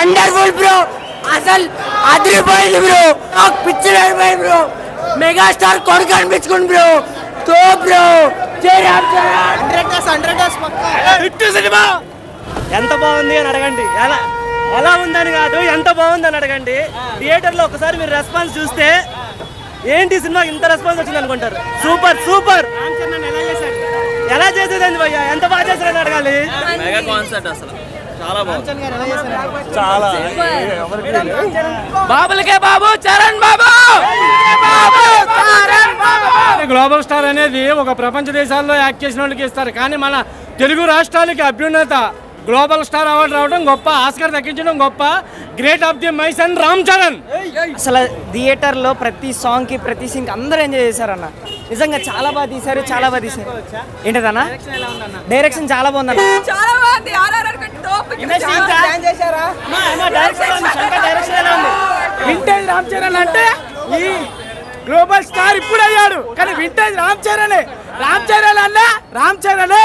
Wonderful bro, అసలు అదిరిపోయింది bro, నాకు పిక్చర్ అయిపోయింది బ్రో, మెగాస్టార్ కొడుకు అనిపించుకుంది బ్రో, తో బ్రో సినిమా ఎంత బాగుంది అని అడగండి, ఎలా ఉందని కాదు ఎంత బాగుంది అని అడగండి. థియేటర్లో ఒకసారి మీరు రెస్పాన్స్ చూస్తే ఏంటి సినిమా ఇంత రెస్పాన్స్ వచ్చింది అనుకుంటారు. Super super. ఎలా చేసేదండి భయ్యా, ఎంత బాగా చేశారని అడగాలి. మెగా కాన్సెప్ట్ అసలు చాలా బాగుంది. చాలా బాబులకే బాబు చరణ్ బాబు. గ్లోబల్ స్టార్ అనేది ఒక ప్రపంచ దేశాల్లో యాక్ట్ చేసిన వాళ్ళకి ఇస్తారు, కానీ మన తెలుగు రాష్ట్రాలకి అభ్యున్నత గ్లోబల్ స్టార్ అవార్డు రావడం గొప్ప, ఆస్కార్ దక్కించడం గొప్ప. Great of the my son Ram Charan. అసలు థియేటర్లో ప్రతి సాంగ్కి ప్రతి సీన్కి అందరూ ఎంజాయ్ చేశారన్న. నిజంగా చాలా బాగా తీశారు, చాలా బాగా తీశారు. ఏంటదన్నా డైరెక్షన్ చాలా బాగుందన్న. వింటేజ్ రామ్ చరణ్ అంటే ఈ గ్లోబల్ స్టార్ ఇప్పుడు అయ్యాడు, కానీ వింటేజ్ రామ్ చరణ్. రామ్ చరణ్ అన్న రామ్ చరణ్.